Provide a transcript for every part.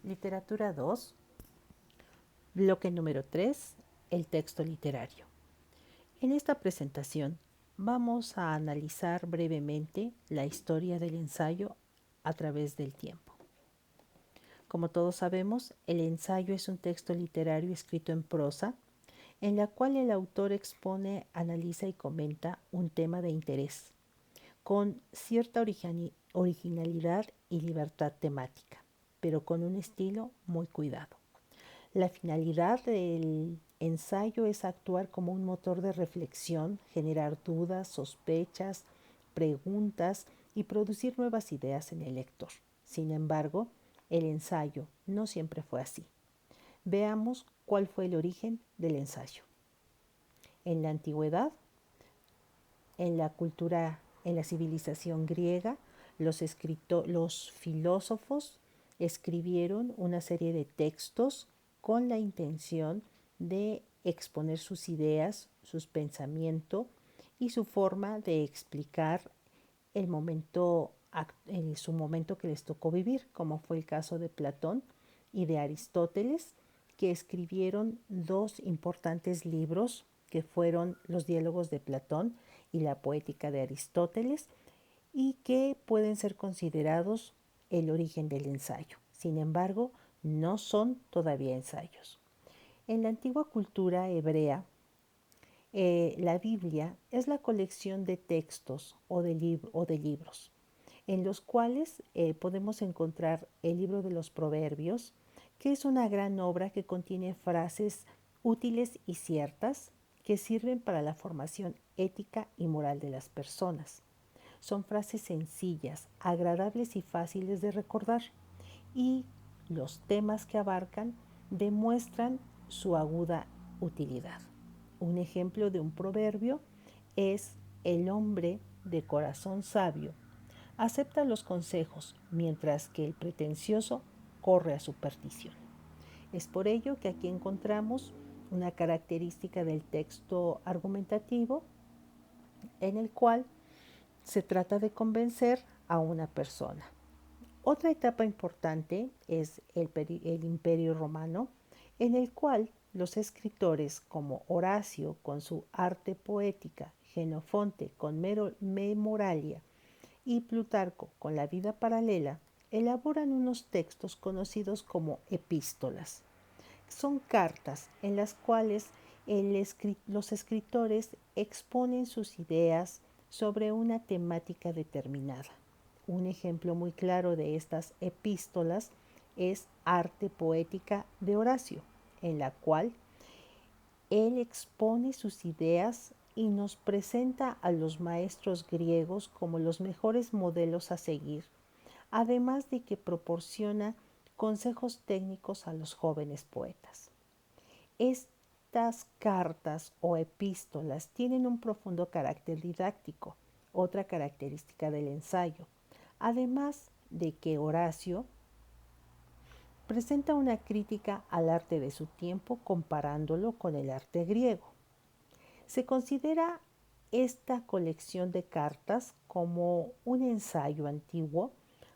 Literatura 2, bloque número 3, el texto literario. En esta presentación vamos a analizar brevemente la historia del ensayo a través del tiempo. Como todos sabemos, el ensayo es un texto literario escrito en prosa, en la cual el autor expone, analiza y comenta un tema de interés, con cierta originalidad y libertad temática, pero con un estilo muy cuidado. La finalidad del ensayo es actuar como un motor de reflexión, generar dudas, sospechas, preguntas y producir nuevas ideas en el lector. Sin embargo, el ensayo no siempre fue así. Veamos cuál fue el origen del ensayo. En la antigüedad, en la cultura, en la civilización griega, los filósofos escribieron una serie de textos con la intención de exponer sus ideas, sus pensamientos y su forma de explicar su momento que les tocó vivir, como fue el caso de Platón y de Aristóteles, que escribieron dos importantes libros que fueron los diálogos de Platón y la poética de Aristóteles, y que pueden ser considerados el origen del ensayo. Sin embargo, no son todavía ensayos. En la antigua cultura hebrea, la Biblia es la colección de textos o de libros, en los cuales podemos encontrar el libro de los Proverbios, que es una gran obra que contiene frases útiles y ciertas que sirven para la formación ética y moral de las personas. Son frases sencillas, agradables y fáciles de recordar, y los temas que abarcan demuestran su aguda utilidad. Un ejemplo de un proverbio es: el hombre de corazón sabio acepta los consejos, mientras que el pretencioso corre a su perdición. Es por ello que aquí encontramos una característica del texto argumentativo en el cual se trata de convencer a una persona. Otra etapa importante es el Imperio Romano, en el cual los escritores como Horacio con su arte poética, Jenofonte con Memoralia y Plutarco con la vida paralela, elaboran unos textos conocidos como epístolas. Son cartas en las cuales los escritores exponen sus ideas sobre una temática determinada. Un ejemplo muy claro de estas epístolas es Arte Poética de Horacio, en la cual él expone sus ideas y nos presenta a los maestros griegos como los mejores modelos a seguir, además de que proporciona consejos técnicos a los jóvenes poetas. Estas cartas o epístolas tienen un profundo carácter didáctico, otra característica del ensayo, además de que Horacio presenta una crítica al arte de su tiempo comparándolo con el arte griego. Se considera esta colección de cartas como un ensayo antiguo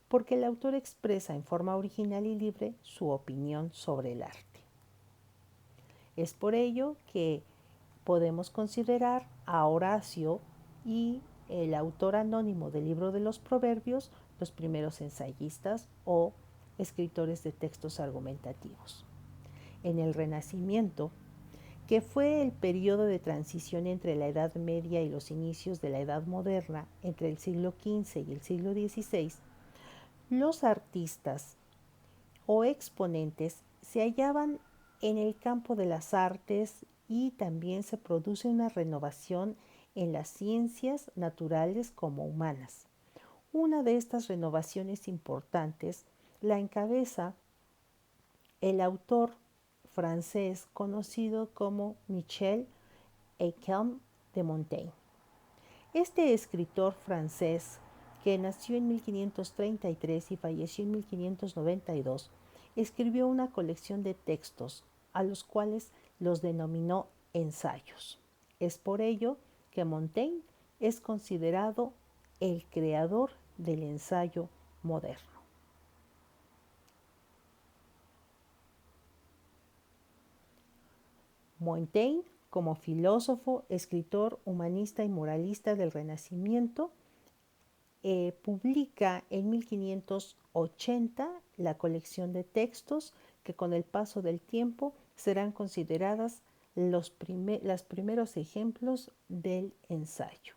porque el autor expresa en forma original y libre su opinión sobre el arte. Es por ello que podemos considerar a Horacio y el autor anónimo del libro de los Proverbios los primeros ensayistas o escritores de textos argumentativos. En el Renacimiento, que fue el periodo de transición entre la Edad Media y los inicios de la Edad Moderna, entre el siglo XV y el siglo XVI, los artistas o exponentes se hallaban en el campo de las artes y también se produce una renovación en las ciencias naturales como humanas. Una de estas renovaciones importantes la encabeza el autor francés conocido como Michel Eichel de Montaigne. Este escritor francés, que nació en 1533 y falleció en 1592, escribió una colección de textos a los cuales los denominó ensayos. Es por ello que Montaigne es considerado el creador del ensayo moderno. Montaigne, como filósofo, escritor, humanista y moralista del Renacimiento, publica en 1580 la colección de textos que con el paso del tiempo serán consideradas los primeros ejemplos del ensayo.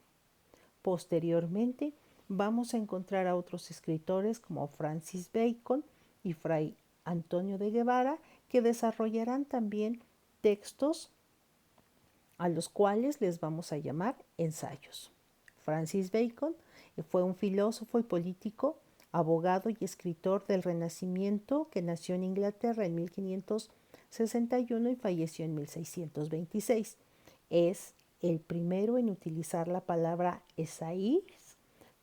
Posteriormente vamos a encontrar a otros escritores como Francis Bacon y Fray Antonio de Guevara, que desarrollarán también textos a los cuales les vamos a llamar ensayos. Francis Bacon fue un filósofo y político, abogado y escritor del Renacimiento que nació en Inglaterra en 1561 y falleció en 1626. Es el primero en utilizar la palabra essays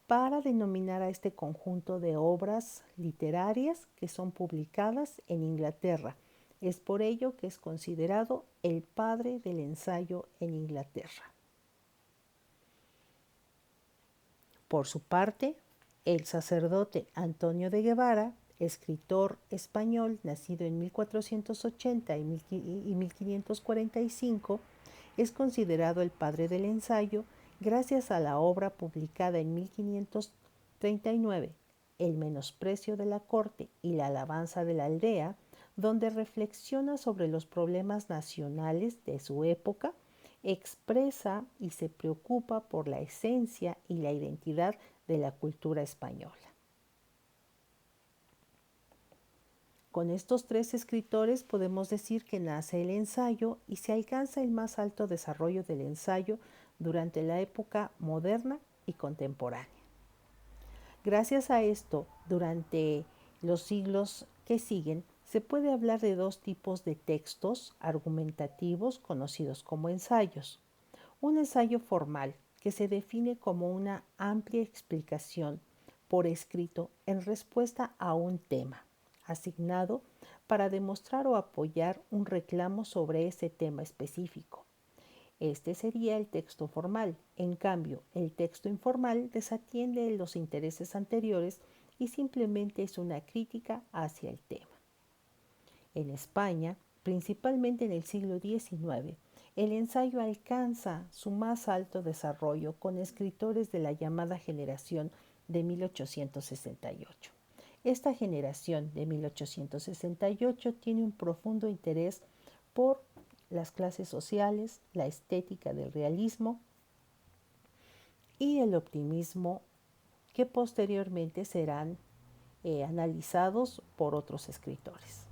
para denominar a este conjunto de obras literarias que son publicadas en Inglaterra. Es por ello que es considerado el padre del ensayo en Inglaterra. Por su parte, el sacerdote Antonio de Guevara, escritor español nacido en 1480 y 1545, es considerado el padre del ensayo gracias a la obra publicada en 1539, El menosprecio de la corte y la alabanza de la aldea, donde reflexiona sobre los problemas nacionales de su época, expresa y se preocupa por la esencia y la identidad de la cultura española. Con estos tres escritores podemos decir que nace el ensayo y se alcanza el más alto desarrollo del ensayo durante la época moderna y contemporánea. Gracias a esto, durante los siglos que siguen, se puede hablar de dos tipos de textos argumentativos conocidos como ensayos. Un ensayo formal, que se define como una amplia explicación por escrito en respuesta a un tema asignado para demostrar o apoyar un reclamo sobre ese tema específico. Este sería el texto formal. En cambio, el texto informal desatiende los intereses anteriores y simplemente es una crítica hacia el tema. En España, principalmente en el siglo XIX, el ensayo alcanza su más alto desarrollo con escritores de la llamada generación de 1868. Esta generación de 1868 tiene un profundo interés por las clases sociales, la estética del realismo y el optimismo, que posteriormente serán analizados por otros escritores.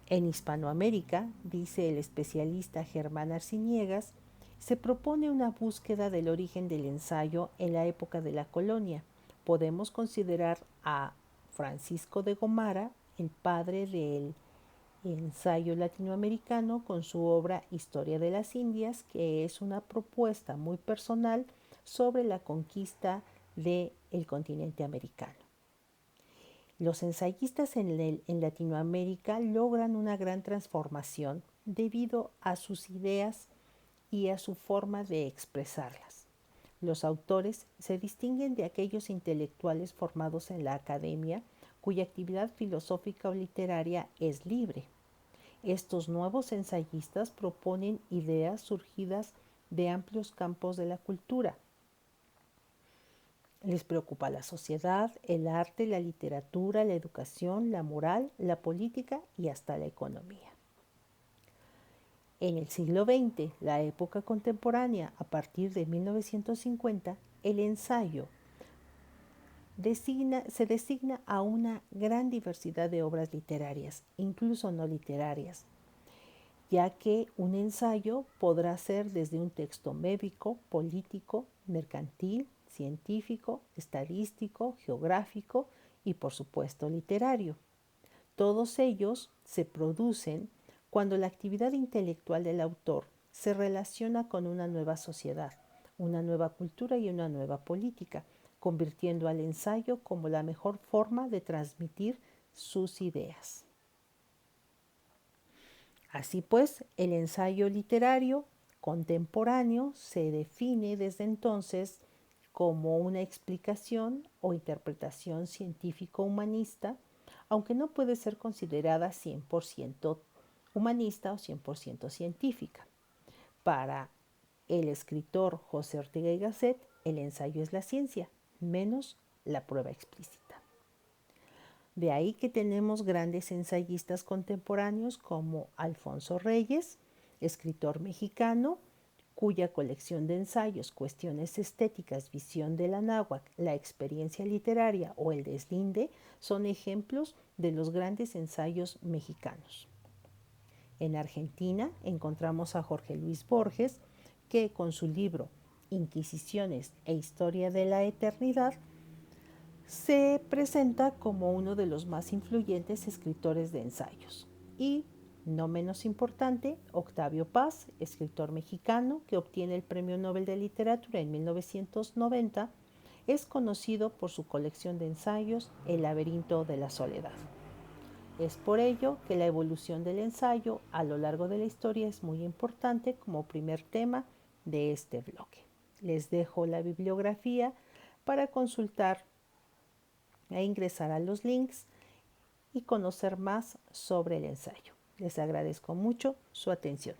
En Hispanoamérica, dice el especialista Germán Arciniegas, se propone una búsqueda del origen del ensayo en la época de la colonia. Podemos considerar a Francisco de Gomara, el padre del ensayo latinoamericano, con su obra Historia de las Indias, que es una propuesta muy personal sobre la conquista del continente americano. Los ensayistas en Latinoamérica logran una gran transformación debido a sus ideas y a su forma de expresarlas. Los autores se distinguen de aquellos intelectuales formados en la academia cuya actividad filosófica o literaria es libre. Estos nuevos ensayistas proponen ideas surgidas de amplios campos de la cultura. Les preocupa la sociedad, el arte, la literatura, la educación, la moral, la política y hasta la economía. En el siglo XX, la época contemporánea, a partir de 1950, el ensayo se designa a una gran diversidad de obras literarias, incluso no literarias, ya que un ensayo podrá ser desde un texto médico, político, mercantil, científico, estadístico, geográfico y por supuesto literario. Todos ellos se producen cuando la actividad intelectual del autor se relaciona con una nueva sociedad, una nueva cultura y una nueva política, convirtiendo al ensayo como la mejor forma de transmitir sus ideas. Así pues, el ensayo literario contemporáneo se define desde entonces como una explicación o interpretación científico-humanista, aunque no puede ser considerada 100% humanista o 100% científica. Para el escritor José Ortega y Gasset, el ensayo es la ciencia, menos la prueba explícita. De ahí que tenemos grandes ensayistas contemporáneos como Alfonso Reyes, escritor mexicano, cuya colección de ensayos, cuestiones estéticas, visión del anáhuac, la experiencia literaria o el deslinde son ejemplos de los grandes ensayos mexicanos. En Argentina encontramos a Jorge Luis Borges, que con su libro Inquisiciones e Historia de la Eternidad se presenta como uno de los más influyentes escritores de ensayos. Y, no menos importante, Octavio Paz, escritor mexicano que obtiene el Premio Nobel de Literatura en 1990, es conocido por su colección de ensayos El laberinto de la soledad. Es por ello que la evolución del ensayo a lo largo de la historia es muy importante como primer tema de este bloque. Les dejo la bibliografía para consultar e ingresar a los links y conocer más sobre el ensayo. Les agradezco mucho su atención.